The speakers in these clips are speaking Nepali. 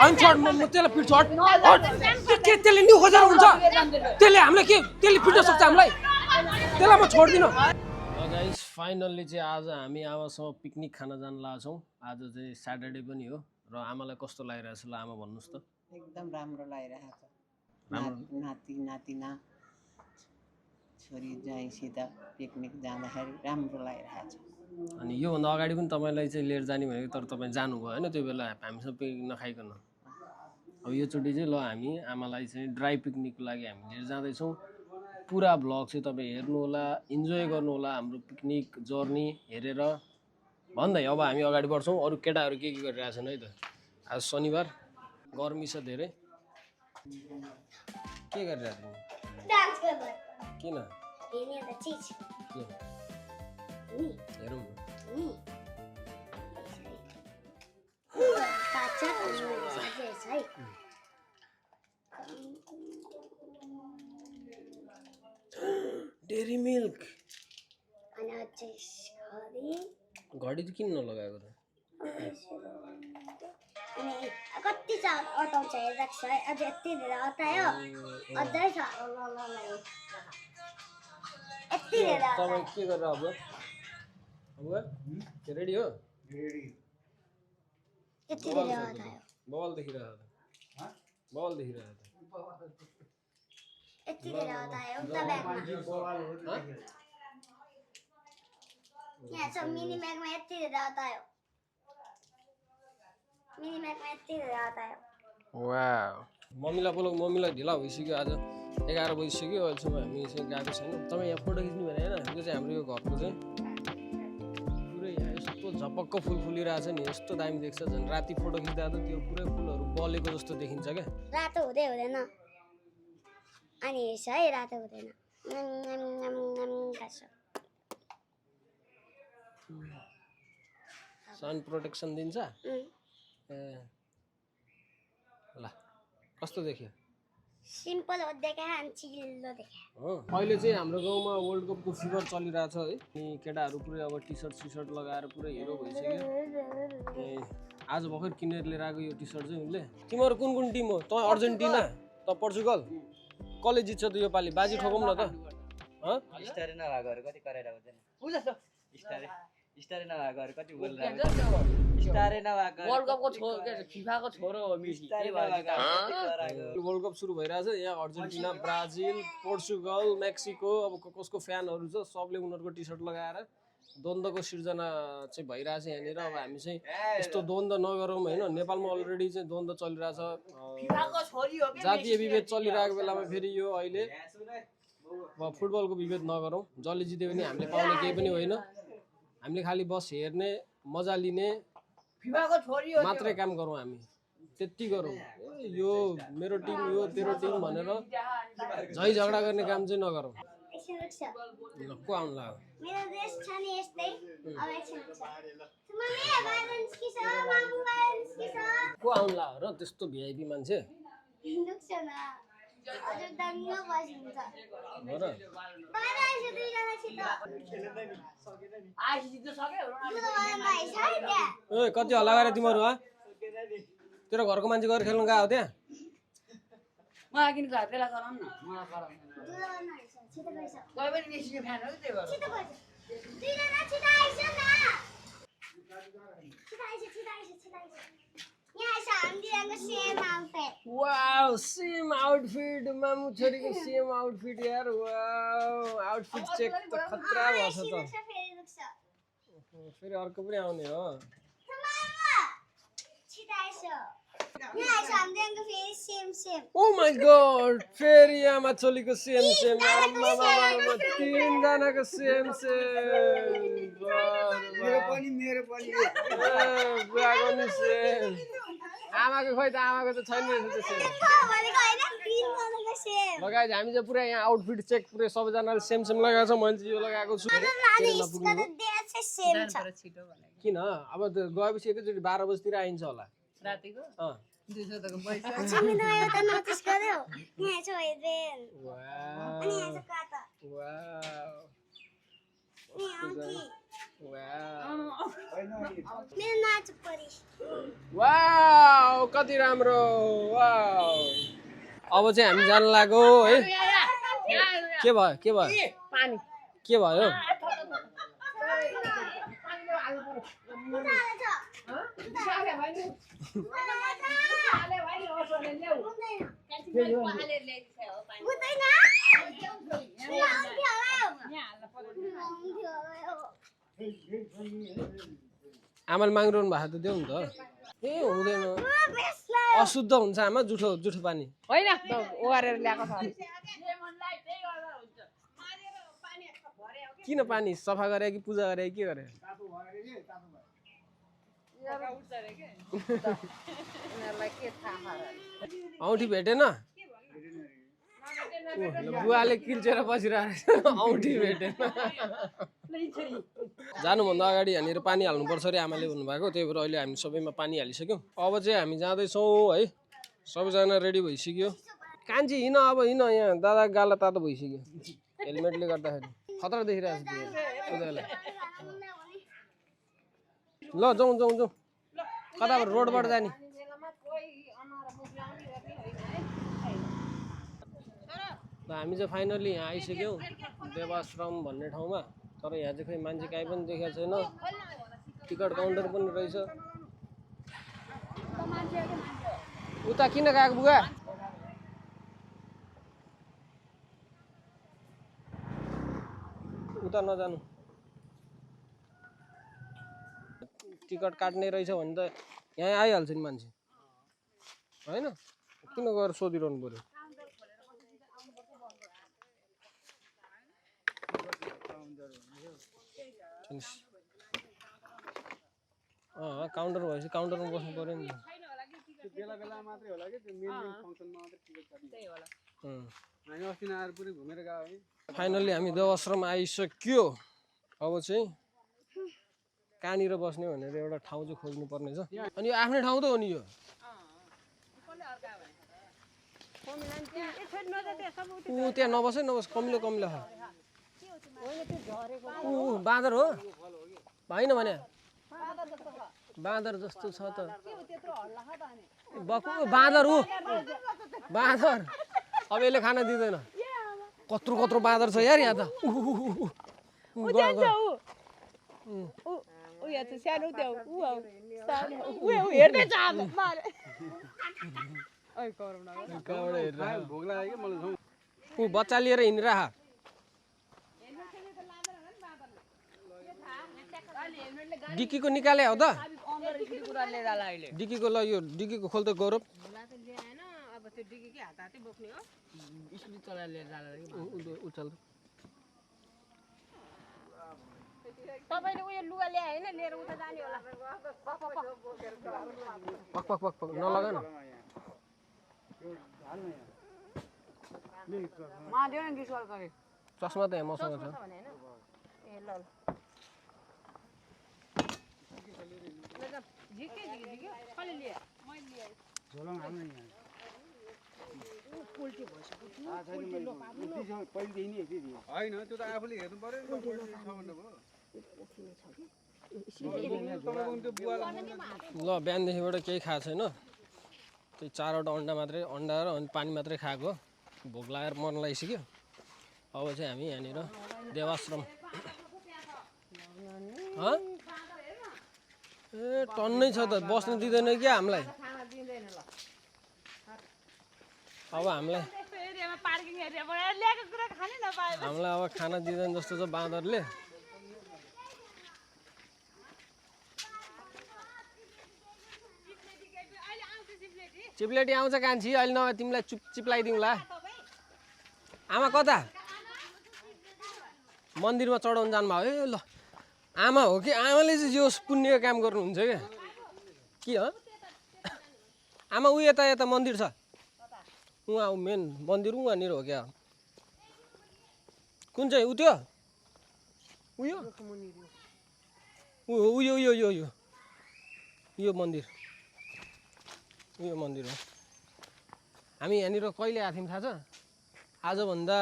अनि छोड म त्यसलाई पिट छोड के त्यसले न्यु खोजेर हुन्छ त्यसले हामीलाई के त्यसले पिट्न सक्छ हामीलाई त्यसलाई म छोड्दिन गाइस फाइनल्ली चाहिँ आज हामी आमासँग पिकनिक खान जान लाग्छौँ आज चाहिँ स्याटरडे पनि हो र आमालाई कस्तो लागिरहेछ ल आमा भन्नुस् त एकदम राम्रो लागिरहेछ नाति नातिना छोरी ज्वाइँसित पिकनिक जाँदाखेरि राम्रो लागिरहेछ अनि योभन्दा अगाडि पनि तपाईँलाई चाहिँ लिएर जाने भनेको तर तपाईँ जानुभयो होइन त्यो बेला हामीसँग पिकनिक नखाइकन अब योचोटि चाहिँ ल हामी आमालाई चाहिँ ड्राई पिकनिकको लागि हामी लिएर जाँदैछौँ पुरा भ्लग चाहिँ तपाईँ हेर्नु होला इन्जोय गर्नु होला हाम्रो पिकनिक जर्नी हेरेर भन्दै अब हामी अगाडि बढ्छौँ अरू केटाहरू के गरिरहेछन् है त आज शनिबार गर्मी छ धेरै के गरिरहेको किन हेरौँ डेरी मिल्क घडी त किन नलगाएको त कति छ अटाउँछ हेर्दैछ है अझ यति धेरै अटायो अझै छ यति धेरै तपाईँ के गरेर अब रेडी हो यति धेरै अटायो बल देखिरहेको बल देखिरहेको यति धेरै अटायो उता ब्यागमा यहाँ छ मिनी ब्यागमा यति धेरै अटायो मिनी ब्यागमा यति धेरै अटायो वाउ मम्मीलाई बोलाउ मम्मीलाई ढिला भइसक्यो आज 11 बजिसक्यो अहिलेसम्म हामी चाहिँ गएको छैनौँ तपाईँ यहाँ फोटो खिच्नु भने होइन यो चाहिँ हाम्रो यो घरको चाहिँ पुरै यहाँ यस्तो झपक्क फुल फुलिरहेछ नि यस्तो दामी देख्छ झन् राति फोटो खिच्दा त त्यो पुरै फुलहरू बलेको जस्तो देखिन्छ क्या रातो हुँदै हुँदैन अनि हेर्छ है रातो हुँदैन सन प्रोटेक्सन दिन्छ ए ल कस्तो देख्यो सिम्पल हो देखा अनि चिल्लो देखा हो अहिले चाहिँ हाम्रो गाउँमा वर्ल्ड कपको फिभर चलिरहेछ है अनि केटाहरू पुरै अब टी सर्ट लगाएर पुरै हिरो भइसक्यो ए आज भर्खर किनेर लिएर आएको यो टी सर्ट चाहिँ उसले तिमीहरू कुन कुन टिम हो त अर्जेन्टिना त पोर्चुगल कसले जित्छ त यो पालि बाजी ठोकौँ न त स्टारे नभएकोहरू कति कराएर हुँदैन स्टारे नभएकोहरू कति बोलिरहेको स्टारे नभएको वर्ल्ड कपको फिफाको छोरो हो मेसी वर्ल्ड कप सुरु भइरहेछ यहाँ अर्जेन्टिना ब्राजिल पोर्चुगल मेक्सिको अब कसको फ्यानहरू छ सबले उनीहरूको टी सर्ट लगाएर द्वन्द्वको सिर्जना चाहिँ भइरहेछ यहाँनिर अब हामी चाहिँ यस्तो द्वन्द्व नगरौँ होइन नेपालमा अलरेडी चाहिँ द्वन्द्व चलिरहेछ जातीय विभेद चलिरहेको बेलामा फेरि यो अहिले फुटबलको विभेद नगरौँ जसले जित्यो भने हामीले पाउने केही पनि होइन हामीले खालि बस हेर्ने मजा लिने मात्रै काम गरौँ हामी त्यति गरौँ यो मेरो टिम यो तेरो टिम भनेर झै झगडा गर्ने काम चाहिँ नगरौँ को आउनु लाग्यो मेरो देश छ नि यस्तै अब एकछिन को आउनु लाग्यो र त्यस्तो भिआइपी मान्छे दुख्छ न हजुर दङ्ग बसिन्छ हो र बाहिर आइसक्यो दुईजना छिटो आइसिज सक्यो ए कति हल्ला गरे तिमीहरू हा तेरो घरको मान्छे गएर खेल्नु गएको त्यहाँ मलाई किन त्यसलाई गराउँ न मलाई गराउँ दुईजना आइसक्यो छिटो गइस कोही पनि मेसीको फ्यान हो त्यही भएर छिटो गइस दुईजना छिटो आइसक्यो न छिटो आइसक्यो यहाँ आइस हामीसँग same outfit wow same outfit मामु छोरीको सेम आउटफिट यार वाउ आउटफिट चेक त खतरा भएछ त फेरि अर्को पनि आउने हो छिटो आइस यहाँ आइस हामीसँग फेरि सेम ओ माय गॉड फेरि आमा छोरीको सेम तीनजनाको सेम मेरो पनि बुवाको नि सेम आमाको खोइ त आमाको त छैन रहेछ त्यो सेम लगाएछ हामी चाहिँ पुरा यहाँ आउटफिट चेक पुरै सबैजनाले सेम लगाएको छ मैले चाहिँ यो लगाएको छु किन अब गएपछि एकैचोटि 12 बजीतिर आइन्छ होला रातिको 200 तको पैसा मेरो नाच परी वाउ कति राम्रो वाउ अब चाहिँ हामी जान लाग्यो है के भयो के भयो पानी के भयो आमाले मागिरहनु भएको त देऊ नि त ए हुँदैन अशुद्ध हुन्छ आमा जुठो जुठो पानी होइन ओआरएर ल्याएको छ किन पानी सफा गरे कि पूजा गरे के गरे उनीहरूलाई के थाहा औँठी भेटेन बुवाले किल्चेर बसिरहेको औँठी भेटेन जानुभन्दा अगाडि यहाँनिर पानी हाल्नुपर्छ अरे आमाले भन्नुभएको त्यही भएर अहिले हामी सबैमा पानी हालिसक्यौँ अब चाहिँ हामी जाँदैछौँ है सबैजना रेडी भइसक्यो कान्छी हिँड अब हिँड यहाँ दादा गाला तातो भइसक्यो हेलमेटले गर्दाखेरि खतरा देखिरहेको छ उनीहरूलाई ल जाउँ जाउँ जाउँ कताबाट रोडबाट जाने ल हामी चाहिँ फाइनली यहाँ आइसक्यौँ देवाश्रम भन्ने ठाउँमा तर यहाँ चाहिँ खै मान्छे काहीँ पनि देखेको छैन टिकट काउन्टर पनि रहेछ उता किन गएको बुवा उता नजानु टिकट काट्ने रहेछ भने त यहाँ आइहाल्छ नि मान्छे होइन किन गएर सोधिरहनु पर्यो काउन्टर भएपछि काउन्टरमा बस्नु पर्यो नि बेला बेला मात्रै होला कि त्यो मेन फंक्सनमा मात्रै टिकट काट्नु हामी अस्ति आएर पुरै घुमेर गयो है फाइनली हामी देवाश्रम आइसक्यो अब चाहिँ कहाँनिर बस्ने भनेर एउटा ठाउँ चाहिँ खोज्नु पर्ने छ अनि यो आफ्नै ठाउँ त हो नि यो ऊ त्यहाँ नबस है नबस कमिलो कमिलो ऊ बाँदर हो होइन भने बाँदर जस्तो छ त बकु बाँदर हो बाँदर अब यसले खाना दिँदैन कत्रो कत्रो बाँदर छ यार यहाँ त भोक लाग्यो कि मलाई ऊ बच्चा लिएर हिँडिरह डिक्कीको निकाले हो त डिक्कीको ल यो डिक्कीको खोल त गौरव उचाल तपाईले उयो लुगा ल्याए हैन लिएर उता जाने होला पक पक पक पक नलगा न चस्मा त यहाँ मसँग छ ए ल झोलङ हाल्नु यहाँ होइन त्यो त आफूले हेर्नु पर्यो नि ल बिहानदेखिबाट केही खाएको छैन त्यही 4वटा अन्डा मात्रै अन्डा र अनि पानी मात्रै खाएको भोक लागेर मन लागिसक्यो अब चाहिँ हामी यहाँनिर देवाश्रम ए टन्नै छ त बस्नु दिँदैन क्या हामीलाई अब हामीलाई अब खाना दिँदैन जस्तो छ बाँदरले चिप्लेटी आउँछ कान्छी अहिले नभए तिमीलाई चिप्लाइदिउँला आमा कता मन्दिरमा चढाउनु जानुभयो ए ल आमा हो कि आमाले चाहिँ यो पुण्य काम गर्नुहुन्छ क्या के हो आमा ऊ यता यता मन्दिर छ उहाँ मेन मन्दिर उहाँनिर हो क्या कुन चाहिँ उ त्यो उयो उयो यो यो यो यो मन्दिर उयो मन्दिर हो हामी यहाँनिर कहिले आएको थियौँ थाहा छ आजभन्दा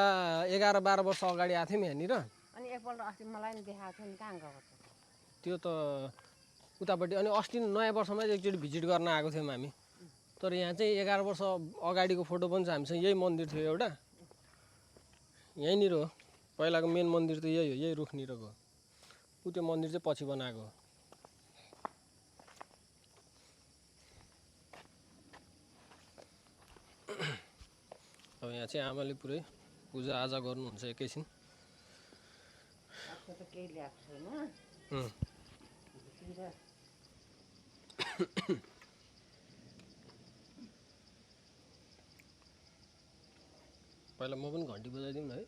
11-12 वर्ष अगाडि आएको थियौँ यहाँनिर अनि एकपल्ट अस्ति मलाई नि देखाएको थियो नि कहाँ गएको त्यो त उतापट्टि। अनि अस्ति नयाँ वर्षमा एकचोटि भिजिट गर्न आएको थियौँ हामी। तर यहाँ चाहिँ 11 वर्ष अगाडिको फोटो पनि छ हामीसँग। यही मन्दिर थियो एउटा, यहीँनिर हो। पहिलाको मेन मन्दिर त यही हो, यही रुखनिरको। ऊ त्यो मन्दिर चाहिँ पछि बनाएको हो। अब यहाँ चाहिँ आमाले पुरै पूजाआजा गर्नुहुन्छ एकैछिन। पहिला म पनि घन्टी बजाइदिउँ न है।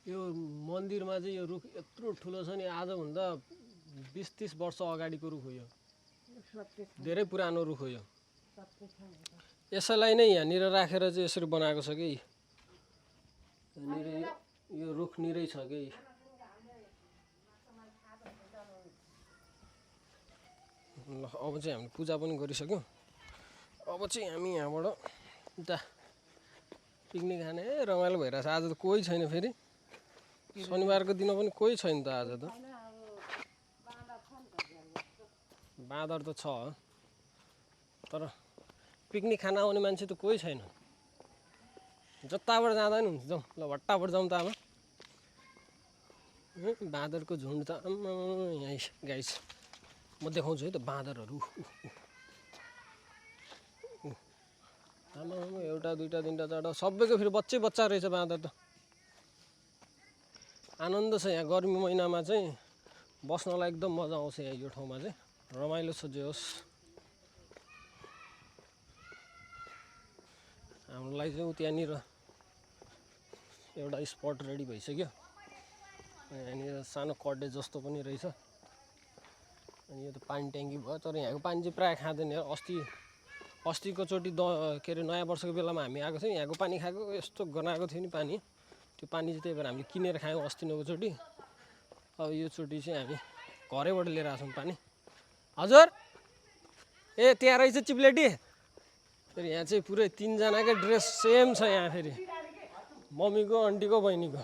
यो मन्दिरमा चाहिँ यो रुख यत्रो ठुलो छ नि, आजभन्दा 20-30 वर्ष अगाडिको रुख हो यो। धेरै पुरानो रुख हो यो। यसैलाई नै यहाँनिर राखेर चाहिँ यसरी बनाएको छ कि। यहाँनिर यो रुख निरै छ कि। ल अब चाहिँ हामीले पूजा पनि गरिसक्यौँ। अब चाहिँ हामी यहाँबाट उता पिकनिक खाने रमाइलो भइरहेछ। आज त कोही छैन, फेरि शनिबारको दिन पनि कोही छैन त आज त। बाँदर त छ, तर पिकनिक खान आउने मान्छे त कोही छैन। जताबाट जाँदा नि हुन्छ। जाउँ ल, भट्टाबाट जाउँ त आमा। बाँदरको झुन्ड त यहाँ गाइस, म देखाउँछु है त बाँदरहरू। आमा एउटा दुईवटा तिनवटा चारवटा सबैको फेरि बच्चै बच्चा रहेछ बाँदर त। आनन्द छ यहाँ गर्मी महिनामा चाहिँ बस्नलाई एकदम मजा आउँछ यहाँ यो ठाउँमा चाहिँ। रमाइलो छ जे होस्। हामीलाई चाहिँ त्यहाँनिर एउटा स्पट रेडी भइसक्यो। यहाँनिर सानो कटेज जस्तो पनि रहेछ। अनि यो त पानी ट्याङ्की भयो, तर यहाँको पानी चाहिँ प्रायः खाँदैन। अस्तिको चोटि के अरे नयाँ वर्षको बेलामा हामी आएको थियौँ, यहाँको पानी खाएको यस्तो गनाएको थियो नि पानी। त्यो पानी चाहिँ त्यही भएर हामीले किनेर खायौँ अस्तिको चोटि। अब यो चोटि चाहिँ हामी घरैबाट लिएर आएको छौँ पानी। हजुर, ए त्यहाँ रहेछ चिप्लेटी। फेरि यहाँ चाहिँ पुरै 3 जनाकै ड्रेस सेम छ यहाँ, फेरि मम्मीको, आन्टीको, बहिनीको।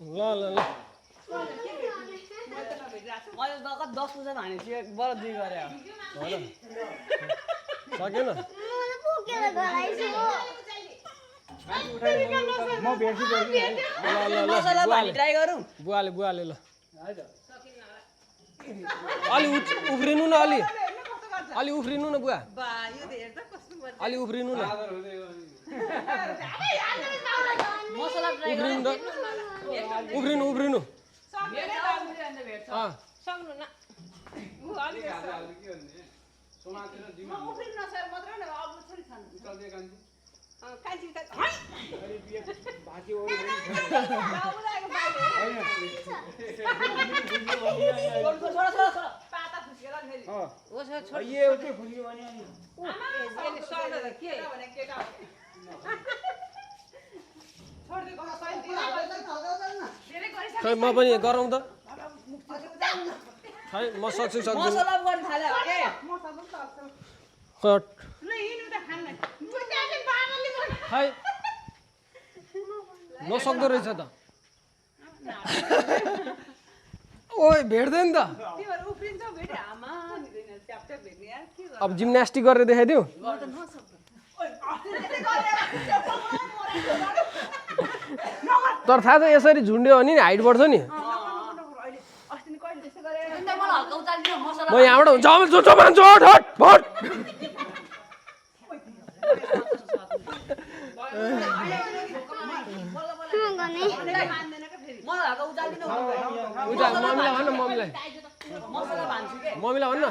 ल ल ल मैले त 10 पूजा भनेको थियो, बरु 2 गरे हो। सकेन म भेट्छु मसला भानी ट्राई गरौँ। बुवाले ल अलि उफ्रिनु न, अलि उफ्रिनु न बुवा, अलि उफ्रिनु न। मसला ट्राई गरौँ। उफ्रिनु सक्नु न। खै म पनि गरौँ त। खै म सक्छु सक्दिनँ। खै नसक्दो रहेछ त। ओइ भेट्दैन त। अब जिम्नास्टिक गरेर देखाइदिउँ। तर थाहा छ यसरी झुन्ड्यो भने नि हाइट बढ्छ नि। म यहाँबाट हुन्छ मान्छु भट। मम्मीलाई भन्न, मम्मीलाई भन्न।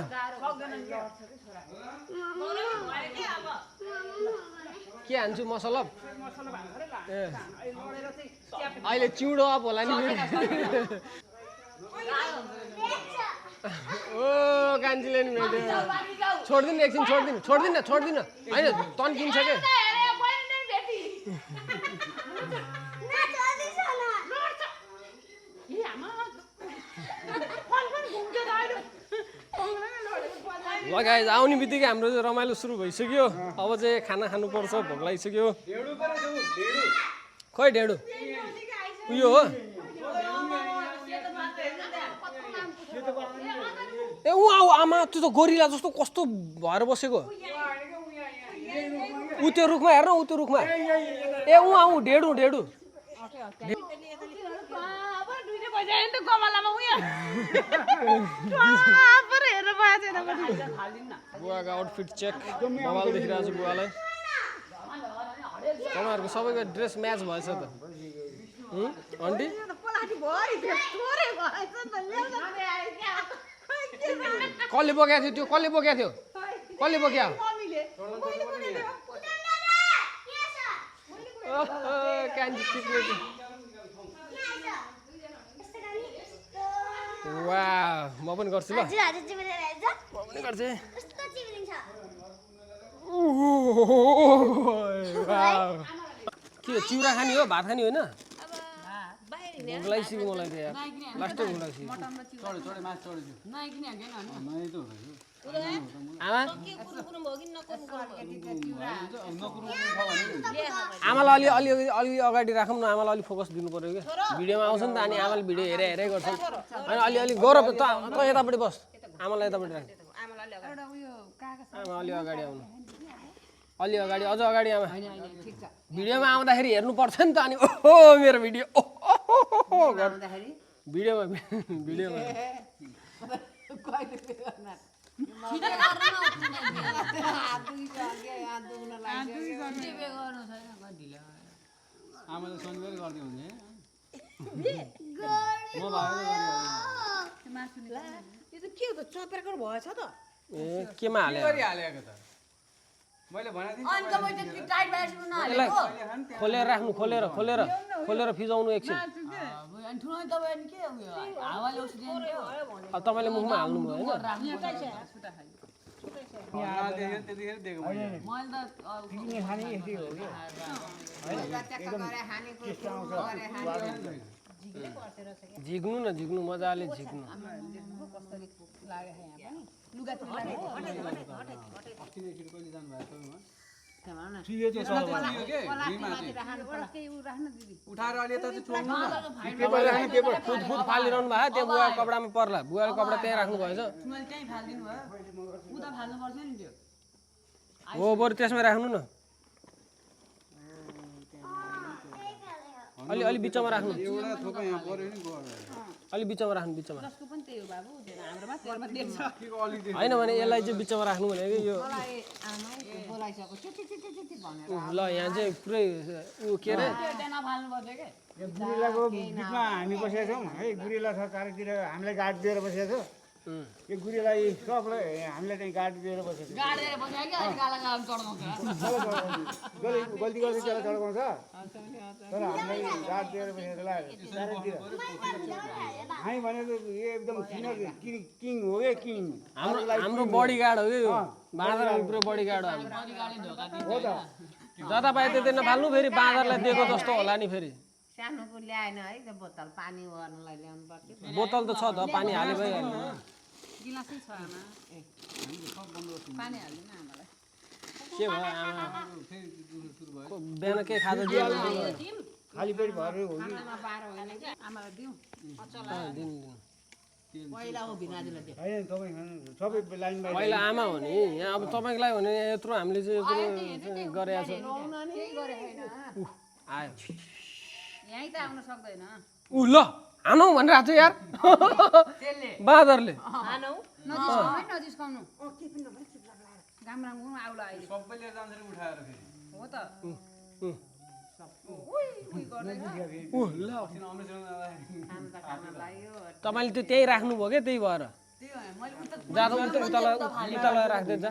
के हान्छु मसला? ए अहिले चिउडो अप होला नि। ओ कान्छीले नि भेट्यो छोड्दिनु एकछिन छोड्दिन होइन तन्किन्छ के ल गाइज आउने बित्तिकै हाम्रो चाहिँ रमाइलो सुरु भइसक्यो अब चाहिँ खाना खानुपर्छ भोक लागिसक्यो खै ढेँडो उयो हो ए ऊ आऊ आमा त्यो त गोरिला जस्तो कस्तो भएर बसेको ऊ त्यो रुखमा हेर्न ऊ त्यो रुखमा ए ऊ आऊ ढेँडो बुवाको आउटफिट चेक मोबाइल देखिरहेको छु बुवालाई तपाईँहरूको सबैको ड्रेस म्याच भएछ त आन्टी कसले बोकेको थियो त्यो कसले बोक्यो वाह म पनि गर्छु ल म पनि गर्छु के चिउरा खाने हो भात खाने होइन भोक लागिसक्यो मलाई त यार लास्टै भोक लागिसक्यो आमालाई अलि अगाडि राखौँ न आमालाई अलिक फोकस दिनु पर्यो क्या भिडियोमा आउँछ नि त अनि आमाले भिडियो हेरै गर्छन् अनि अलि गौरव त यतापट्टि बस आमालाई यतापट्टि राख आमा अलि अगाडि आउनु अलि अगाडि अझ अगाडि आमा भिडियोमा आउँदाखेरि हेर्नु पर्छ नि त अनि ओहो मेरो भिडियो भिडियोमा आमाले शनिबार गर्दै हुने ए केमा हालेको त मैले यसलाई खोलेर राख्नु खोलेर फिजाउनु एकछिन तपाईँले मुखमा हाल्नु भयो होइन झिक्नु मजाले झिक्नु फुद फालिरहनु भयो त्यो बुवा कपडामा पर्ला बुवाले कपडा त्यहीँ राख्नु भएछ हो बरु त्यसमा राख्नु न अलि बिचमा राख्नु अलि बिचमा राख्नु होइन भने यसलाई चाहिँ बिचमा राख्नु भनेको यो ल यहाँ चाहिँ पुरै ऊ के अरे गुरिलाको बिचमा हामी बसेका छौँ है गुरिला छ चारैतिर हामीलाई गार्ड दिएर बसेका छौँ यो गुरिलाई सबलाई हामीलाई चाहिँ गार्ड दिएर बसेको गल्ती गर्दै त्यसलाई चढाउँछ तर हामीलाई गार्ड दिएर बसेको चारैतिर हामी भनेको यो एकदम किङ हो क्या किङ हाम्रो बडी गार्ड हो कि यो बाँदर पुरो बडी गार्ड हो त जता पाए त्यतै नफाल्नु फेरि बाँदरलाई दिएको जस्तो होला नि फेरि सानोको ल्याएन है त्यो बोतल पानी गर्नलाई ल्याउनु पर्छ बोतल त छ त पानी हाले भइहाल्यो गिलासै छ आमा पानी हाल्दिन आमालाई के भयो आमा बिहान के खाजा दियो खाली पेट भएर हो कि आमालाई दिउँ पहिला हो भिनाजुलाई दियो होइन तपाईँ सबै लाइन बाई पहिला आमा हो नि यहाँ अब तपाईँको लागि भने यत्रो हामीले चाहिँ यत्रो गरेका छौँ आयो यहीँ त आउन सक्दैन ऊ ल हानौ भनिरहेको छ यार बाँदरले नजिस्काउनु घाम आउला अहिले सबैले जान्छ उठाएर फेरि हो त तपाईँले त्यो त्यही राख्नुभयो क्या त्यही भएर जाँदा उता राखिदिन्छ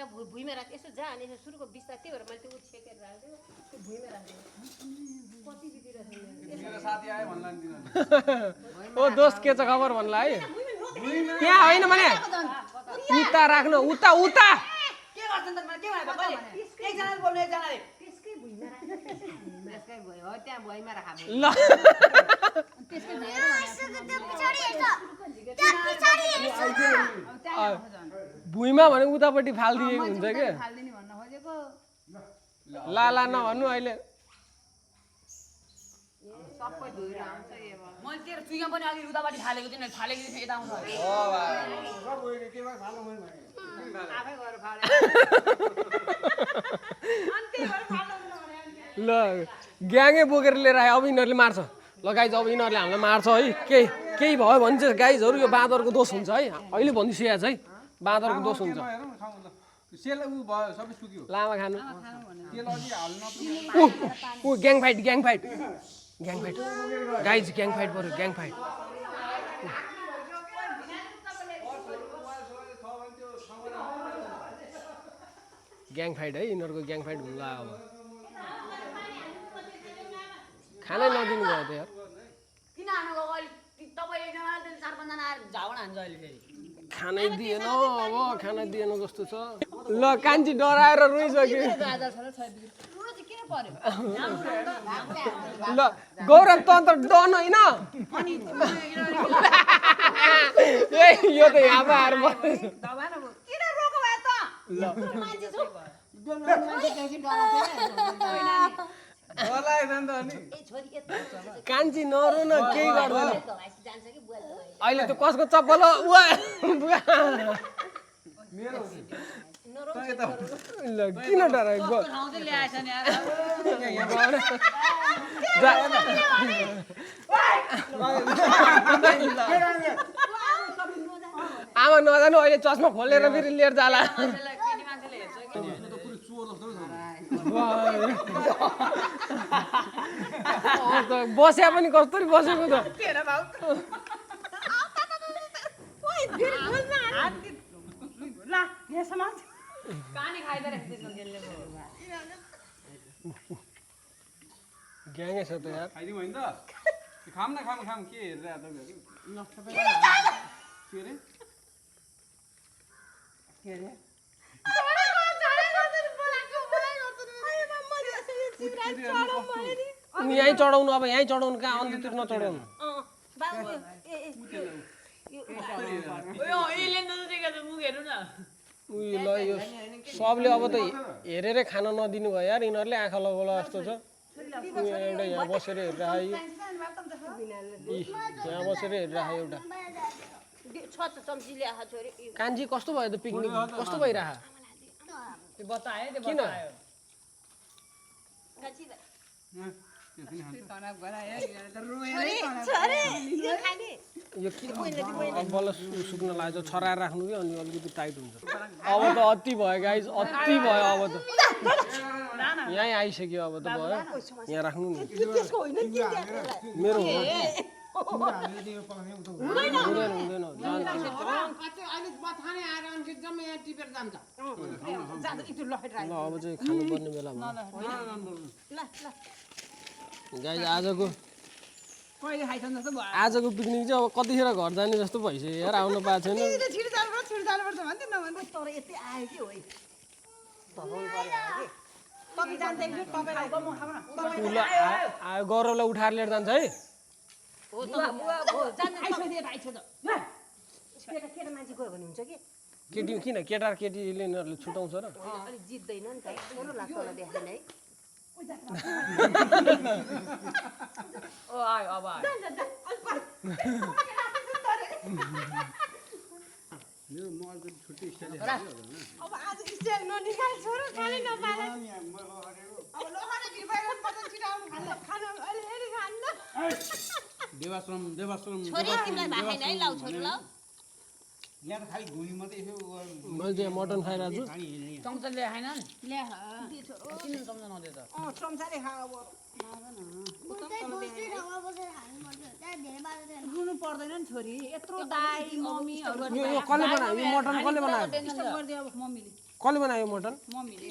भुइँमा राख यसो जा अनि सुरुको बिस्ता त्यही भएर मैले त्यो छेकेर राख्छु भुइँमा राख्छु साथी आयो भन्ला नि ओ दोस्त के छ खबर भन्ला है त्यहाँ होइन भने उता राख्न उता उता के गर्छन् त मलाई के भने कहिले एकजनाले बोल्नु एकजनाले त्यसकै भुइँमा राखेर त्यसकै भुइँ हो त्यहाँ भुइँमा राखेर ल त्यसकै भुइँ त्यो पछाडि हेर्छ त्यो पछाडि हेर्छ भुइँमा भने उतापट्टि फालिदिएको हुन्छ के फाल्दिने भन्न खोजेको ला नभन्नु अहिले सबै धोएर आउँछ यो मैले तेरो चुइया पनि अघि उतापट्टि फालेको थिएँ फालेको थिएँ यता आउँछ आफै गएर फाले ल ग्याङै बोकेर लिएर आयो अब यिनीहरूले मार्छ ल गाइज अब यिनीहरूले हामीलाई मार्छ है केही भयो भने चाहिँ गाइजहरू यो बाँदरको दोष हुन्छ है अहिले भनिसकेको छ है बाँदरको दोष हुन्छ सेल उ भयो सबै सुक्यो लामा खानु तेल अलि हाल्न ऊ gang fight guys gang fight पऱ्यो ग्याङ फाइट ग्याङ फाइट है यिनीहरूको ग्याङ फाइट हुनु लाग्यो अब खानै नदिनु भयो त यार किन हान्नु अहिले तपाईँ एकजनाले 4-5 जना आएर झावण हान्छ अहिले फेरि खानै दिएन अब खाना दिएन जस्तो छ ल कान्छी डराएर रोइसक्यो ल गौरव त अन्त डन होइन ए यो त यहाँ आएर बस्दैछ किन रोको भयो त ल कान्छी नरो न केही गर्दैन अहिले त कसको चप्पल हो ल किन डरायो ठाउँ चाहिँ ल्याएछ नि यार आमा नजानु अहिले चस्मा खोलेर फेरि लिएर जाला केटी मान्छेले हेर्छ कि बस्या पनि कस्तो बसेको त पानी खाइदिएर त्यसमा गेलले ग्याङै छ त यार खाइदिउँ होइन त खाम न खाम के हेरेर के अरे यहीँ चढाउनु अब यहीँ चढाउनु कहाँ अन्त्यतिर नचढाउनु उयो ल यो सबले अब त हेरेरै खान नदिनु भयो यार यिनीहरूले आँखा लगाउला जस्तो छ एउटा यहाँ बसेर हेरिरहेको यहाँ बसेर हेरिरहेको एउटा कान्छी कस्तो भयो त पिकनिक कस्तो भइरह किन यो किन बल्ल सुक्न लाग्छ छराएर राख्नु कि अनि अलिकति टाइट हुन्छ अब त अति भयो गाइज अति भयो अब त यहीँ आइसक्यो अब त भयो यहाँ राख्नु नि मेरो हो हुँदैन ल अब चाहिँ खानुपर्ने बेला भयो गाइज आजको पिकनिक चाहिँ अब कतिखेर घर जाने जस्तो भइसक्यो यार आउनु पाएको छैन आयो गौरवलाई उठाएर लिएर जान्छ है केटी किन केटा र केटीले यिनीहरूले छुटाउँछ र जित्दैन नि त लाग्छ होला देख्दैन है ओ आयो अब आयो मेरो म आज छुट्टी स्टाइल अब आज स्टाइल ननिकाल छोरो खाली नपाले अब लोहाले गिरबाइर पतन छिटाउनु खानु अलि खान्न देवाश्रम छोरी तिमीलाई भाइ नै लाउ छोरी ल यहाँ त खालि घुनी मात्रै यसो मैले चाहिँ मटन खाइरहेको छु चम्चा ल्याएन ल्या किन चम्चा नदियो त चम्चाले खा अब रुनु पर्दैन नि छोरी यत्रो दाइ मम्मीहरु यो कसले बनायो यो मटन कसले बनायो स्टप गर्दियो अब मम्मीले कसले बनायो यो मटन मम्मीले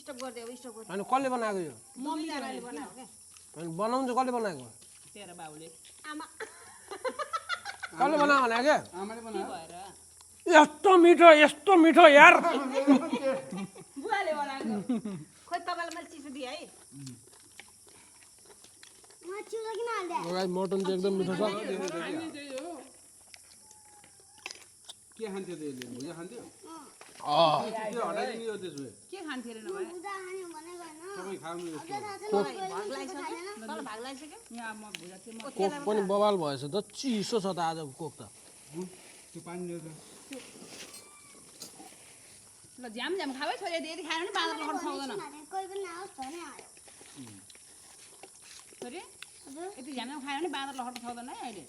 स्टप गर्दियो स्टप गर्दियो अनि कसले बनाएको यो मम्मीले बनाएको के अनि बनाउनु चाहिँ कसले बनाएको तेरो बाबुले आमा कसले बनायो भने क्या आमाले बनायो ए यस्तो मिठो यार बुवाले बनाएको खोइ तपाईँलाई मैले चिसो दिएँ है म चिउरा किन हाल्दै मटन चाहिँ एकदम मिठो छ के खान्थ्यो त्यसले भुजा खान्थ्यो अँ त्यो हटाइदिने हो त्यसो भए के खान्थ्यो अरे नभए बुझा खाने भनेको हैन सबै खानु यस्तो भाग लगाइसक्यो तल भाग लगाइसक्यो यहाँ म भुजा थिएँ म कोक पनि बवाल भएछ त चिसो छ त आज कोक त त्यो पानी ल्याउँछ ल झ्याम झ्याम खाबै छोरी यदि खायो भने बाँदर लखर सुहाउँदैन कोही पनि आओस् भने आयो छोरी हजुर यति झ्याम झ्याम खायो भने बाँदर लखर सुहाउँदैन है अहिले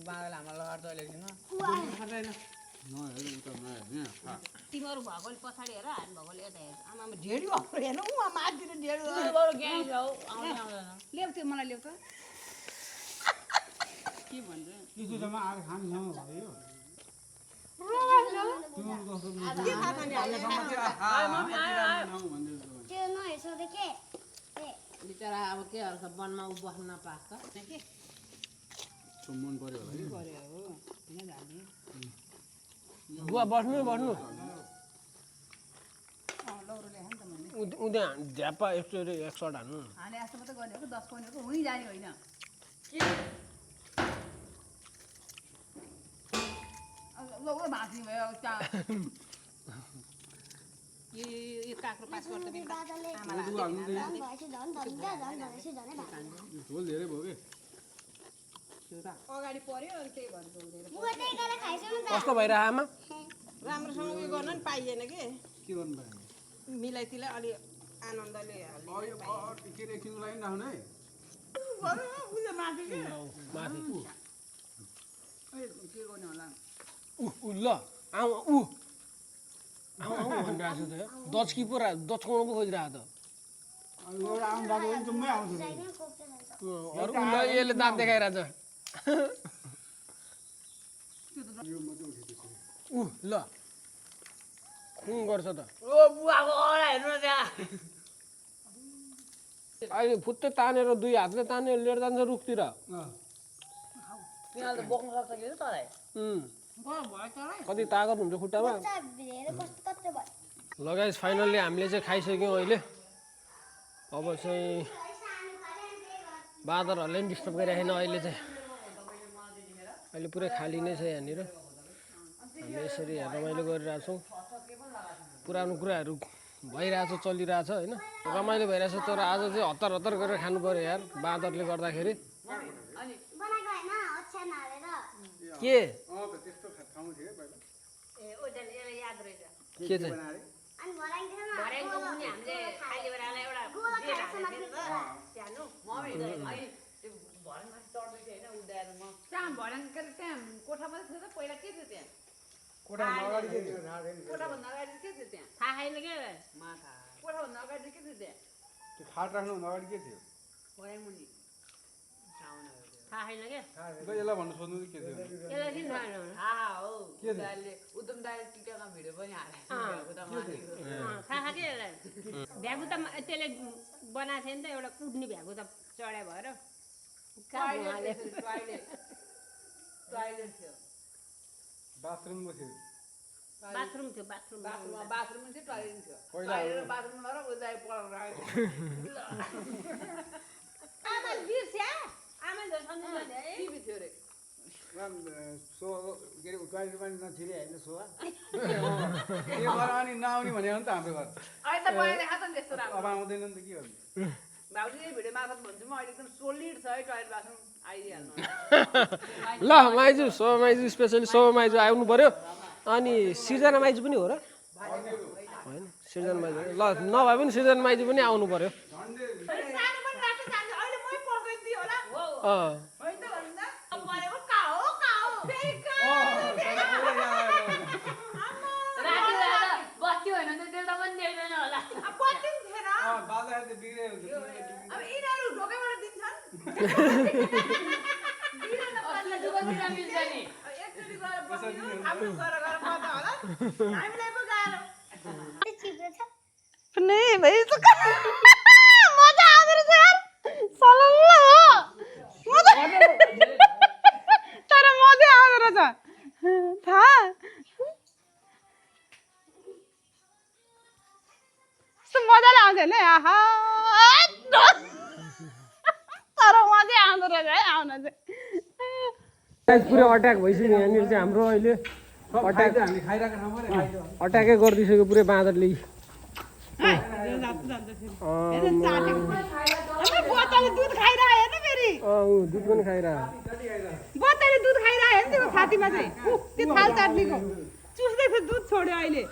बाबाले हाम्रो लगाएर त अहिले किन नहेर उता नहेर्ने तिमीहरू भएकोले पछाडि हेर हामी भएकोले यता हेर्छ आमामा ढेडी भएको हेर्नु उहाँ माथितिर ढेडी ल्याउ त्यो मलाई ल्याउ त के भन्छ चिसोसम्म आएर खानुसम्म भयो त्यो नहेर्छौ के बिचरा अब के गर्छ वनमा ऊ बस्न नपाएको त के मन पर्यो होला कि गरे हो किन जाने बुवा बस्नु लौरो ल्याए नि त मैले उहाँ झ्यापा यस्तो एक सर्ट हान्नु हाने जस्तो मात्रै गर्ने हो कि 10 पाउनेको हुनै जाने होइन ल भाँच्ने भयो अब चा यो काँक्रो पास गर्छ नि बादलले हाल्नु दे झन् भएपछि झन् धरिन्छ झन् भएपछि झनै भाग्छ झोल धेरै भयो के अगाडि पर्यो अनि त्यही भएर जोड्दै म त्यही गरेर खाइसक्नु त कस्तो भइरह आमा राम्रोसँग उयो गर्न नि पाइएन कि के गर्नु पायो मिलाइतिलाई अलि आनन्दले हाल्ने के रे एकछिनको लागि राख्नु है उयो माथि के माथि के गर्ने होला ल आऊ भनिरहेको छ त दचकी पो दचकाउनु पो खोजिरहेको त एउटा आउनु भएको पनि जम्मै आउँछ अरू उसलाई यसले दाँत देखाइरहेछ ल खुङ गर्छ त ओ बुवाको औरा हेर्नु न त्यहाँ अहिले फुत्तै तानेर दुई हातले तानेर लिएर जान्छ रुखतिर तिनीहरूले त बोक्नु सक्छ कि तँलाई कति तागत हुन्छ खुट्टामा धेरै कस्तो कत्रो भयो लगाइस फाइनल्ली हामीले चाहिँ खाइसक्यौँ अहिले अब चाहिँ बाँदरहरूले पनि डिस्टर्ब गरिराखेन अहिले चाहिँ अहिले पुरै खाली नै छ यहाँनिर हामी यसरी रमाइलो गरिरहेछौँ पुरानो कुराहरू भइरहेछ चलिरहेछ होइन रमाइलो भइरहेछ तर आज चाहिँ हतार हतार गरेर खानु पऱ्यो यार बाँदरले गर्दाखेरि बनाएको हैन ओछ्यान हालेर के त्यस्तो ठाउँ थियो पहिला ए ओजन यसलाई याद रहेछ के चाहिँ अनि भराइदिएन भर्याङको मुनि हामीले खाइले बेलालाई एउटा गोला जेल खाएर हालेको थियो समात्नु नि त, सानो मम्मी त है त्यो भरमाथि चढ्दै थियो होइन उदाएर म त्यहाँ भर्याङ के अरे त्यहाँ कोठा मात्रै थियो त पहिला के थियो त्यहाँ कोठामा अगाडि के थियो कोठाभन्दा अगाडि के थियो त्यहाँ थाहा छैन के माथा कोठाभन्दा अगाडि के थियो त्यहाँ त्यो खाट राख्नुभन्दा अगाडि के थियो भर्याङ मुनि थाहा छैन के यसलाई भन्नु सोध्नु कि के थियो यसलाई किन थाहा छैन थाहा हो उदारले उद्धम दाइले टिकटकमा भिडियो पनि हालेको त माथि थाहा छ के यसलाई भ्यागु त त्यसले बनाएको थियो नि त एउटा उड्ने भ्यागु त चढाइ भएर कहाँ उहाँले टोयलेट थियो बाथरुमको थियो बाथरुम थियो बाथरुम बाथरुम थियो टोयलेट थियो पहिला टोयलेट बाथरुम र उदार पढाउनु राखेको आमाले बिर्स्या आमाले झन् सम्झिनु भने है टिभी थियो रे सो के अरे टोयलेट पनि नछिरे होइन सोवा के घर अनि नआउने भने हो नि त हाम्रो घर अहिले त मैले देखाएको नि त्यस्तो राम्रो अब आउँदैन नि त के गर्नु भाउजूले भिडियो मार्फत भन्छु म अहिले एकदम सोलिड छ है टोयलेट बाथरुम आइदिइहाल्नु ल माइजू शोभा माइजू स्पेसली शोभा माइजू आउनु पर्यो अनि सिर्जना माइजू पनि हो र होइन सिर्जना माइजू ल नभए पनि सिर्जना माइजू पनि आउनु पर्यो सानो पनि राख्दै जान्छ अहिले मै पकाइदियो होला अँ होइन त भन्दा परेको का हो फेरि का राति बेला त बत्ती होइन त त्यो त पनि देख्दैन होला अब पत्ती पनि थिएन बाजा त बिग्रियो अब यिनीहरू ढोकाबाट दिन्छन् असली दुःख दिन मिल्छ नि एकचोटि गएर बस्नु आफ्नो गएर पता होला हामीलाई पो गाह्रो चिप्लो छ नहीं भाई तो मजा आ रहा है यार सल्लल्लाहु मजा तर मजा आ रहा था है आउन गाइस पुरै अट्याक भइसक्यो यहाँनिर चाहिँ हाम्रो अहिले अट्याक हामी खाइरहेको ठाउँमा अट्याकै गरिदिइसक्यो पुरै बाँदरले बोतलले दुध खाइरह हेर्न फेरि दुध पनि खाइरह बोतलले दुध खाइरह हेर्न त्यो छातीमा चाहिँ त्यो थाल चाट्नीको चुस्दै थियो दुध छोड्यो अहिले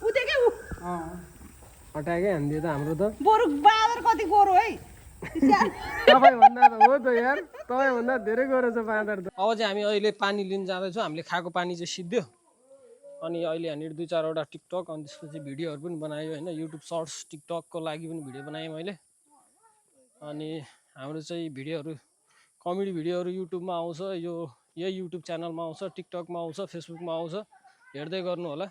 उदेकै अट्याकै हानिदियो त हाम्रो त बरु बाँदर कति गोरो है तपाईँभन्दा त हो त यार तपाईँभन्दा धेरै गएर छ बाँदर त अब चाहिँ हामी अहिले पानी लिन जाँदैछौँ हामीले खाएको पानी चाहिँ सिद्धियो अनि अहिले यहाँनिर 2-4वटा टिकटक अनि त्यसपछि भिडियोहरू पनि बनायो होइन युट्युब सर्ट्स टिकटकको लागि पनि भिडियो बनाएँ मैले अनि हाम्रो चाहिँ भिडियोहरू कमेडी भिडियोहरू युट्युबमा आउँछ यही युट्युब च्यानलमा आउँछ टिकटकमा आउँछ फेसबुकमा आउँछ हेर्दै गर्नु होला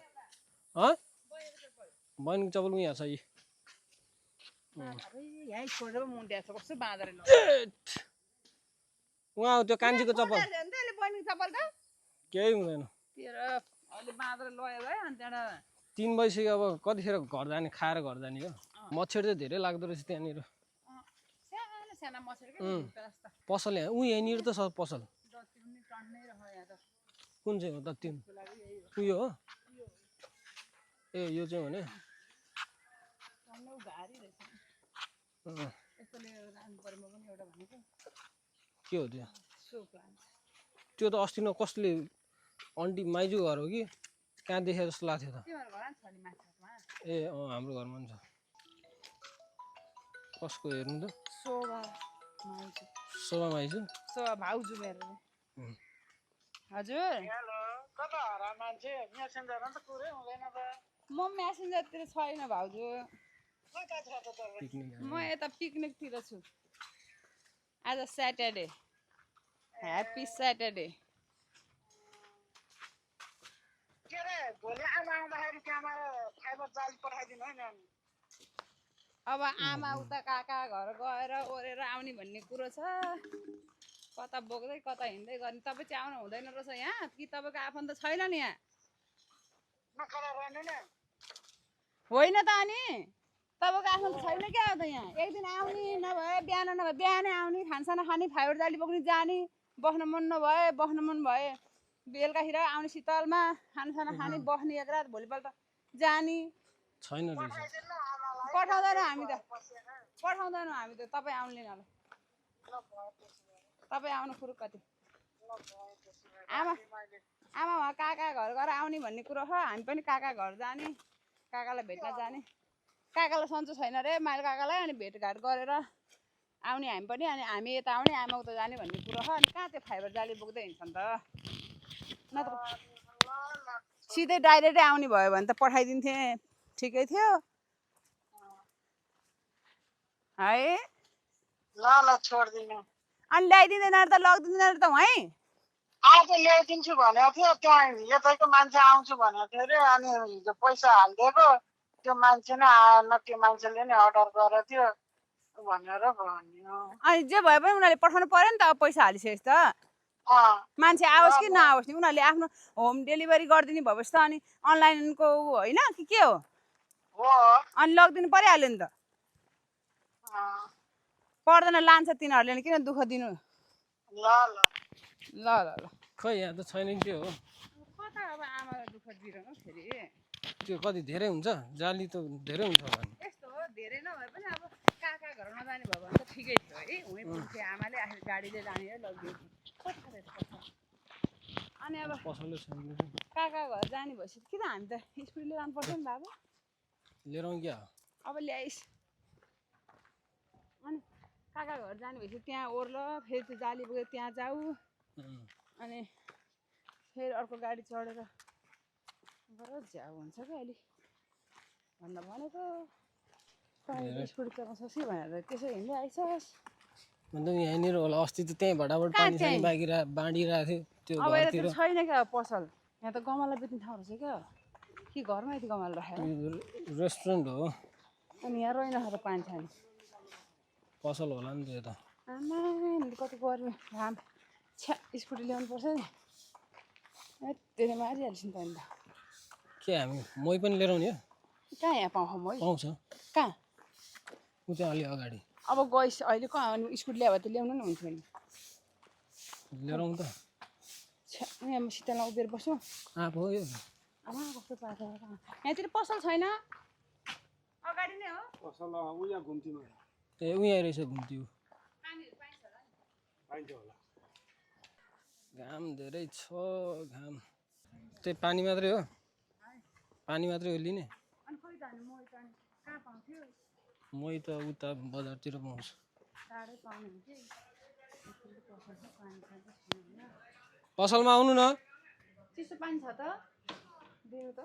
बहिनीको चप्पल पनि यहाँ छ यी यहाँ छोडेर मुन्ड्या छ कस्तो बाँदरले उहाँ त्यो कान्छीको चप्पल बहिनीको चप्पल त केही हुँदैन तेरो अहिले बाँदर लयो है अनि त्यहाँबाट 3 बजीसक्यो अब कतिखेर घर जाने खाएर घर जाने हो मच्छर चाहिँ धेरै लाग्दो रहेछ त्यहाँनिर सानो सानो मच्छर के जस्तो पसल यहाँ यहीँनिर त छ पसल कुन चाहिँ हो त तिन उयो हो ए यो चाहिँ भने के हो त्यो त अस्ति न कसले अन्टी माइजू घर हो कि कहाँ देखे जस्तो लाग्थ्यो त ए हाम्रो घरमा पनि छ कसको हेर्नु त शोभा माइजू शोभा भाउजू मेरो हजुर म म्यासेन्जरतिर छैन भाउजू म यता पिकनिकतिर छु आज स्याटरडे ह्याप्पी स्याटरडे अब आमा उता काका घर गएर ओरेर आउने भन्ने कुरो छ कता बोक्दै कता हिँड्दै गर्ने तपाईँ चाहिँ आउनु हुँदैन रहेछ यहाँ कि तपाईँको आफन्त छैन नि यहाँ होइन त अनि तपाईँको आफन्त छैन क्या त यहाँ एक दिन आउने नभए बिहानै आउने खानसाना खाने फाइबर जाली बोक्ने जाने बस्न मन नभए बस्न मन भए बेलुकाखेर आउने शीतलमा खानसाना खाने बस्ने एक रात भोलिपल्ट जाने छैन पठाउँदैनौँ हामी त तपाईँ आउनु ल तपाईँ आउनु कुरो कति आमा उहाँ काका घर गएर आउने भन्ने कुरो हो हामी पनि काका घर जाने काकालाई भेट्न जाने काकालाई सन्चो छैन रे माइल काकालाई अनि भेटघाट गरेर आउने हामी पनि अनि हामी यता आउने आमा उता जाने भन्ने कुरो हो अनि कहाँ त्यो फाइबर जाली बोक्दै हिँड्छन् त नत्र सिधै डाइरेक्टै आउने भयो भने त पठाइदिन्थेँ ठिकै थियो है ल छोड्दिनु अनि ल्याइदिँदैन त लगिदिँदैन त वहीँ आज ल्याइदिन्छु भनेको थियो त्यहाँ यतैको मान्छे आउँछु भनेको थियो अरे अनि हिजो पैसा हालिदिएको त्यो मान्छे नै आएन त्यो मान्छेले नै अर्डर गरेको थियो भनेर भन्यो अनि जे भए पनि उनीहरूले पठाउनु पर्यो नि त अब पैसा हालिसकेपछि त मान्छे आओस् कि नआओस् नि उनीहरूले आफ्नो होम डेलिभरी गरिदिने भएपछि त अनि अनलाइनको होइन कि के हो अनि लगिदिनु परिहाल्यो नि त पर्दैन लान्छ तिनीहरूले नि किन दुःख दिनु ल ल खै यहाँ त छैन नि त्यो हो कता अब आमालाई दुःख दिइरहनु फेरि त्यो कति धेरै हुन्छ जाली त धेरै हुन्छ होला नि यस्तो हो धेरै नभए पनि अब काका घर नजाने भयो भने त ठिकै थियो है उहीँ पुग्थ्यो आमाले आखिर गाडीले लाने लगिदिन्थ्यो अनि अब पसलले छैन काका घर जाने भएपछि किन हामी त स्कुलले जानुपर्छ नि बाबु लिएर आउँ क्या अब ल्याइस् अनि काका घर जाने भएपछि त्यहाँ ओर्ल फेरि त्यो जाली बोकेर त्यहाँ जाऊ अनि फेरि अर्को गाडी चढेर गर झ्याउ हुन्छ क्या अहिले भन्दा भनेको स्कुटी चलाउँछस् कि भनेर त्यसो हिँड्दै आइछस् अन्त यहाँनिर होला अस्ति त त्यहीँ भटाभट पानी सानी बाँडिरहेको थियो त्यो अब यता त्यो छैन क्या पसल यहाँ त गमला बेच्ने ठाउँ रहेछ क्या कि घरमा यति गमला राखेर रेस्टुरेन्ट हो अनि यहाँ रहेन त पानी छानी पसल होला नि त्यो त आमा कति गर्मी घाम छ्या स्कुटी ल्याउनु पर्छ नि त्यसले मारिहाल्छ नि त अन्त के हामी मै पनि लिएर आउने हो कहाँ यहाँ पाउँछ मै पाउँछ कहाँ ऊ चाहिँ अलि अगाडि अब गइस अहिले कहाँ स्कुटी ल्यायो भने त ल्याउनु नि हुन्थ्यो नि लिएर आउँ त यहाँ शीतलमा उभिएर बसौँ आँप हो यो आमा कस्तो पार्छ यहाँतिर पसल छैन अगाडि नै हो पसल उयो घुम्तीमा ए उहाँ रहेछ घुम्थ्यो पाइन्छ होला घाम धेरै छ घाम त्यही पानी मात्रै हो पानी मात्रै हो लिने अनि खोइ जाने मही त अनि कहाँ पाउँथ्यो मै त उता बजारतिर पाउँछु टाढै पाउने हुन्थ्यो पसलमा आउनु न चिसो पानी छ त दिनु त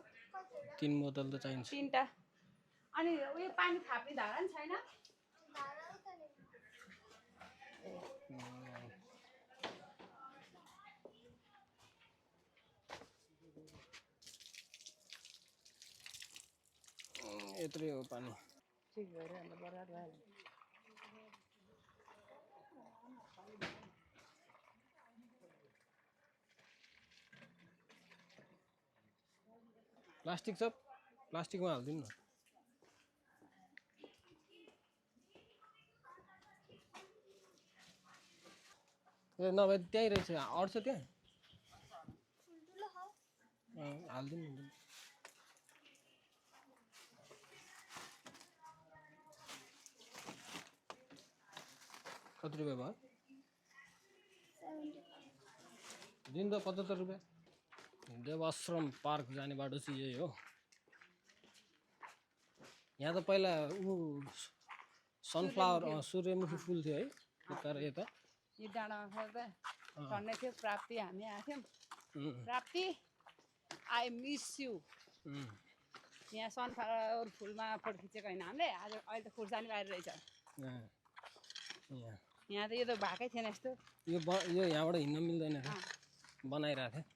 3 बोतल त चाहिन्छ 3टा अनि उयो पानी थाप्ने धारा नि छैन यत्रै हो पानी ठिक भएर अन्त बर्बाद भयो प्लास्टिक छ प्लास्टिकमा हालिदिनु न ए नभए त्यहीँ रहेछ अड्छ त्यहाँ हालिदिनु न कति रुपियाँ भयो दिन त 75 रुपियाँ देवाश्रम पार्क जाने बाटो चाहिँ यही हो यहाँ त पहिला सनफ्लावर सूर्यमुखी फुल थियो है यता यो डाँडामा खेल्दा भन्ने थियो प्राप्ति हामी आएको थियौँ प्राप्ति आई मिस यु यहाँ सनफ्लावर फुलमा फोटो खिचेको होइन हामीले आज अहिले त खुर्सानी बाहिर रहेछ यहाँ त यो त भएकै थिएन यस्तो यो यहाँबाट हिँड्न मिल्दैन बनाइरहेको थियो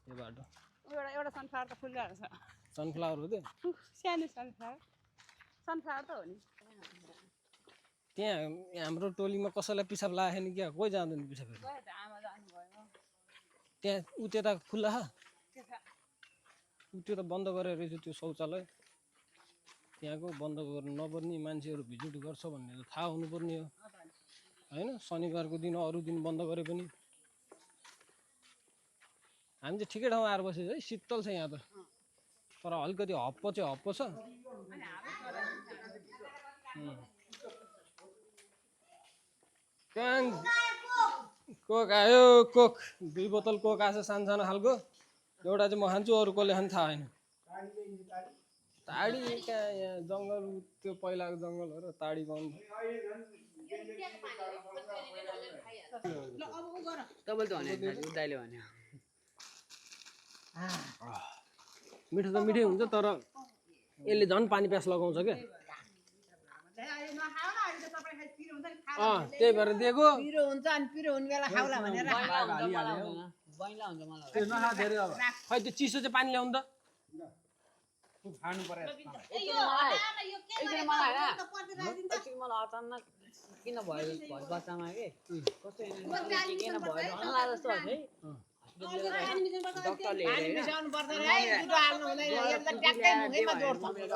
यो बाटो एउटा सनफ्लावर त फुलिरहेको छ सनफ्लावर हो त्यो सानो सनफ्लावर त हो नि त्यहाँ हाम्रो टोलीमा कसैलाई पिसाब लागेको नि क्या कोही जाँदैन पिसाब आमा जानुभयो त्यहाँ उ त्यता खुल्ला त्यो त बन्द गरेर रहेछ त्यो शौचालय त्यहाँको बन्द गर्नु नपर्ने मान्छेहरू भिजिट गर्छ भन्ने त थाहा हुनुपर्ने हो होइन शनिबारको दिन अरू दिन बन्द गरे पनि हामी चाहिँ ठिकै ठाउँमा आएर बसेछ है शीतल छ यहाँ त तर अलिकति हप्पो चाहिँ हप्पो छ कोक आयो कोक 2 बोतल कोक आएछ सानो सानो खालको एउटा चाहिँ म खान्छु अरू कसले खान्छ थाहा छैन ताडी कहाँ यहाँ जङ्गल त्यो पहिलाको जङ्गल हो र ताडी पाउनु मिठो त मिठै हुन्छ तर यसले झन् पानी प्यास लगाउँछ क्या त्यही भएर दिएको पिरो हुन्छ अनि पिरो हुने बेला खाउला भनेर खै त्यो चिसो चाहिँ पानी ल्याउनु त खानु पर्यो मलाई अचानक किन भयो बच्चामा के कस्तो किन भयो भन्ला जस्तो है डक्टरले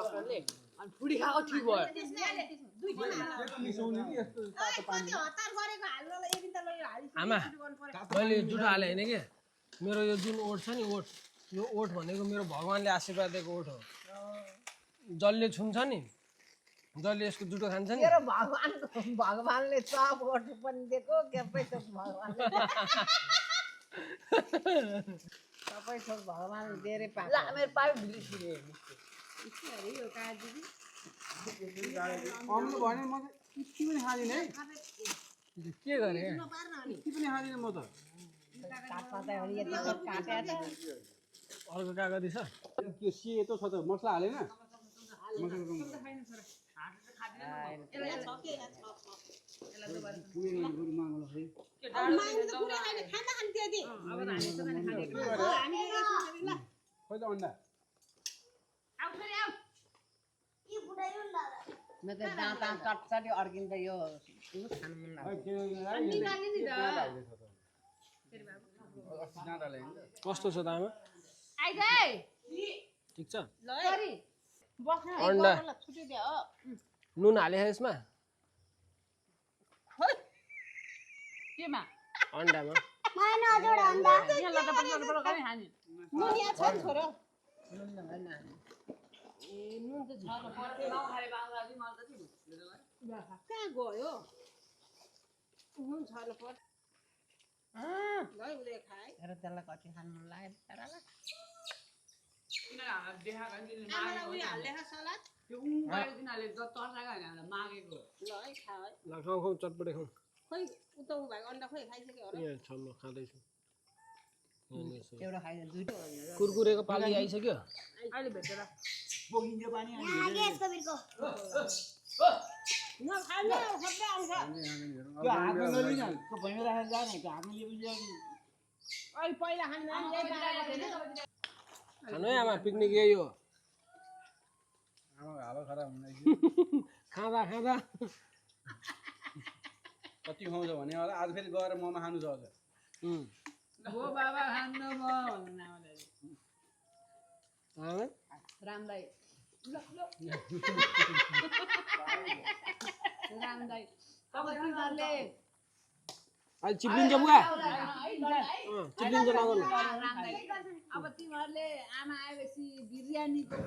डक्टरले अनि फुडी खाएको ठिक भयो आमा मैले जुठो हालेँ होइन कि मेरो यो जुन ओठ छ नि ओठ यो ओठ भनेको मेरो भगवान्ले आशीर्वाद दिएको ओठ हो जसले छुन्छ नि जसले यसको जुठो खान्छ नि भगवानले चप ओठ पनि दिएको सबै थोक भगवानले सबै थोक भगवानले दिएरै पाएको मेरो पायो भिडियो आउनु भने म त यति पनि खाँदिनँ है के गर्ने यति पनि खाँदिनँ म त अर्को कागती छ त्यो सेतो छ त मसला हालेन खोइ त अन्डा म त दाँत चटचटी अड्किन्छ यो खानु मन लाग्छ कस्तो छ त आमा ठिक छ अन्डा नुन हाले यसमा केमा अन्डामा मलाई न अझ एउटा अन्डा यहाँ लटपट खाने खाने नुन यहाँ छ नि छोरो नुन नभएन ए नुन त छ न पर्थे नखाने बाङ्ला चाहिँ मलाई त कहाँ गयो नुन छ न पर्छ गयो उसले खाए तर त्यसलाई कति खानु मन लाग्यो बिचरालाई किन देखाएको नि आमालाई उयो हाल्दै सलाद त्यो उहाँले तिनीहरूले तर्साएको होइन हामीलाई मागेको ल है खा है ल खाऊ खाऊ चटपटे खाऊ खोइ उता उ भएको अन्डा खोइ खाइसक्यो होला यहाँ छ म खाँदैछु एउटा खाइदियो दुईटा कुरकुरेको पाली आइसक्यो अहिले भेटेर बोकिन्छ पानी अनि ग्यास कबिरको नखाने सबै आउँछ त्यो हातमा नलिन त्यो भैँमा राखेर जाने त्यो हातमा लिएपछि अहिले पहिला खाने खानु है आमा पिकनिक यही हो आमाको हालत खराब हुँदैछ खाँदा खाँदा कति खुवाउँछ भने होला आज फेरि गएर मोमो खानु छ अझ हो बाबा खान्न म भन्नु आमाले रामदाई रामदाई अब तिमीहरूले अहिले चिप्लिन्छ बुवा चिप्लिन्छ नगर्नु अब तिमीहरूले आमा आएपछि बिरयानीको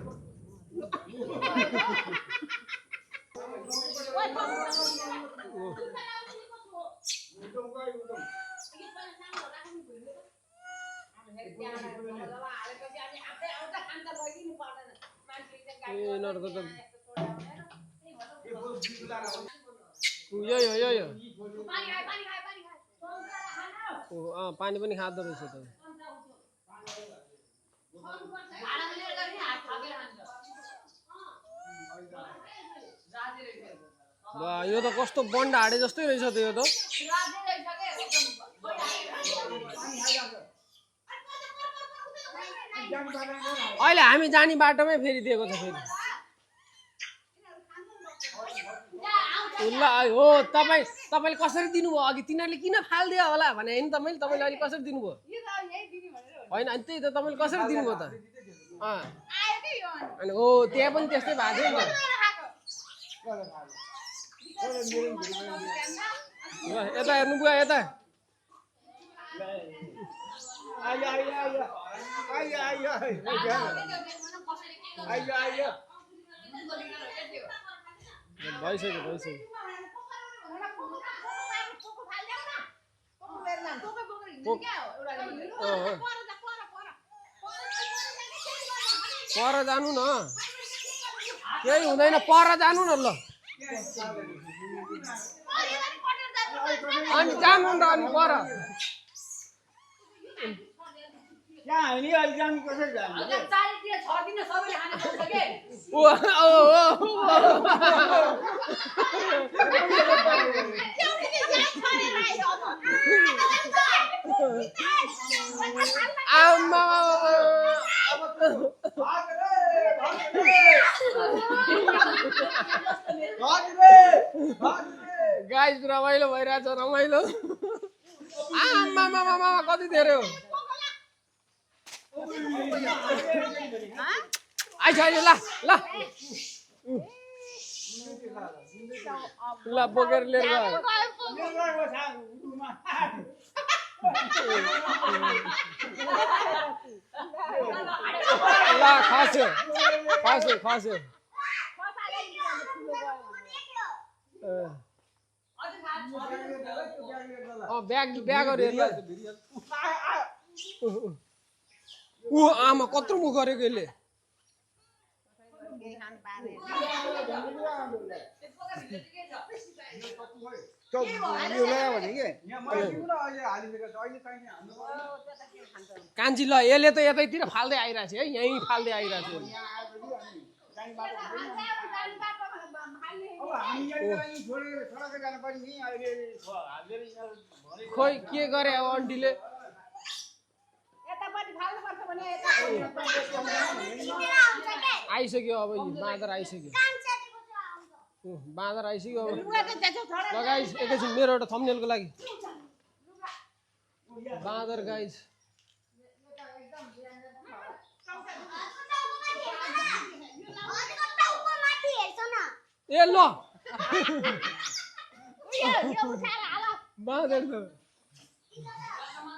यिनीहरूको त यही हो पानी पनि खाँदो रहेछ त यो त कस्तो बन्ड हाडे जस्तै रहेछ त यो त अहिले हामी जाने बाटोमै फेरि दिएको छ फेरि ल हो तपाईँले कसरी दिनुभयो अघि तिनीहरूले किन फालिदियो होला भने होइन तपाईँले अहिले कसरी दिनुभयो होइन अनि त्यही त तपाईँले कसरी दिनुभयो त अनि हो त्यहाँ पनि त्यस्तै भएको थियो नि त यता हेर्नु बुवा यता भइसक्यो पर जानु न केही हुँदैन पर जानु न ल अनि जानु न अनि पर त्यहाँ होइन अहिले जानु कसरी जानु गाइस रमाइलो भइरहेछ रमाइलो आमा कति धेरै हो आइछ अहिले ल बोकेर लिएर ल खस्यो ब्यागहरू हेर्नु ऊ आमा कत्रो मुख गरेको यसले कान्छी ल यसले त यतैतिर फाल्दै आइरहेछ है यहीँ फाल्दै आइरहेछ खोइ के गरे अब आन्टीले आइसक्यो अब बाँदर आइसक्यो अब गाइस एकैछिन मेरो एउटा थम्बनेलको लागि बाँदर गाइस ए ल बाँदर त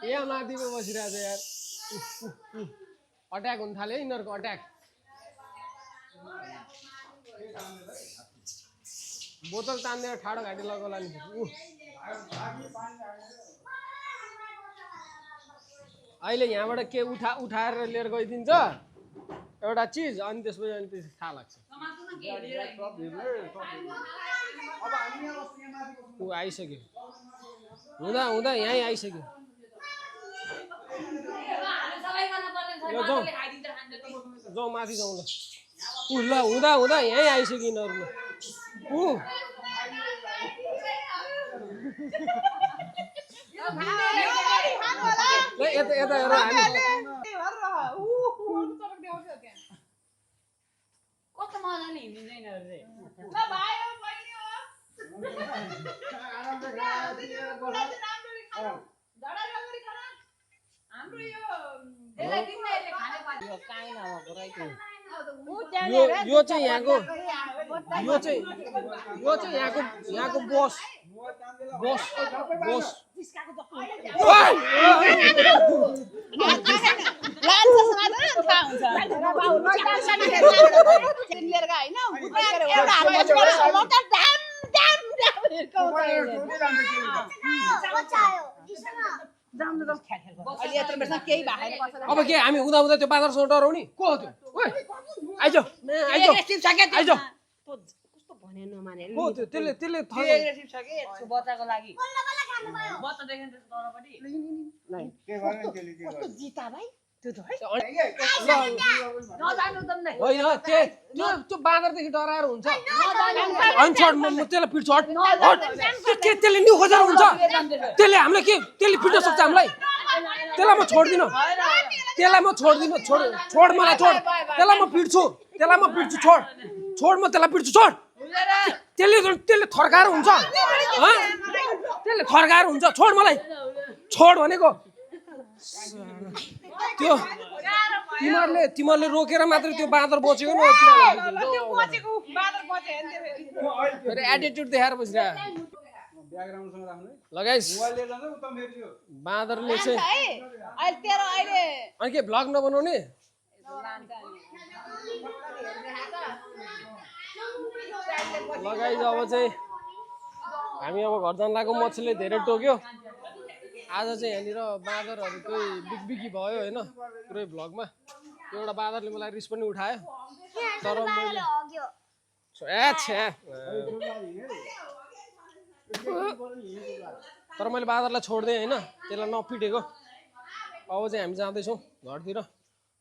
यहाँ माथि पो बसिरहेको छ यार अट्याक हुन थाल्यो है यिनीहरूको अट्याक बोतल तान्दिएर ठाडो घाँटी लगाउला नि अहिले यहाँबाट के उठाएर लिएर गइदिन्छ एउटा चिज अनि त्यसपछि अनि त्यसपछि थाहा लाग्छ ऊ आइसक्यो हुँदा हुँदा यहीँ आइसक्यो जाउँ माथि जाउँ ल ऊ ल हुँदा हुँदा यहीँ आइसक्यो यिनीहरू ऊ यता यता हेर कस्तो मजाले हिँडिन्छ यिनीहरू यो चाहिँ यहाँको यहाँको बस अब के हामी हुँदा हुँदा त्यो बाँदरसँग डराउने को हो त्यो आइज कस्तो भने नमाने को त्यो त्यसले एग्रेसिभ छ कि यसको बच्चाको लागि बच्चा देख्न त्यसको तलपट्टि जिता भाइ नजानु त नै होइन त्यो बाँदरदेखि डराएर हुन्छ अनि छोड म त्यसलाई पिट्छु त्यसले नि खोजेर हुन्छ त्यसले हामीलाई के त्यसले पिट्न सक्छ हामीलाई त्यसलाई म छोड्दिनँ छोड मलाई छोड त्यसलाई म पिट्छु छोड म त्यसलाई पिट्छु छोड त्यसले थर्काएर हुन्छ त्यसले थर्काएर हुन्छ छोड मलाई छोड भनेको त्यो तिमीहरूले रोकेर मात्रै त्यो बाँदर बचेको नि फेरि एटिट्युड देखाएर बसिरह लगाइस बाँदरले चाहिँ अनि के भ्लग नबनाउने लगाइस अब चाहिँ हामी अब घर जान लागेको मच्छीले धेरै टोक्यो आज चाहिँ यहाँनिर बाँदरहरूकै बिगबिगी भयो होइन पुरै भ्लगमा एउटा बाँदरले मलाई रिस पनि उठायो तर मैले बाँदरलाई छोड्दिएँ होइन त्यसलाई नपिटेको अब चाहिँ हामी जाँदैछौँ घरतिर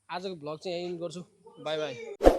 आजको भ्लग चाहिँ यहीँ गर्छु बाई बाई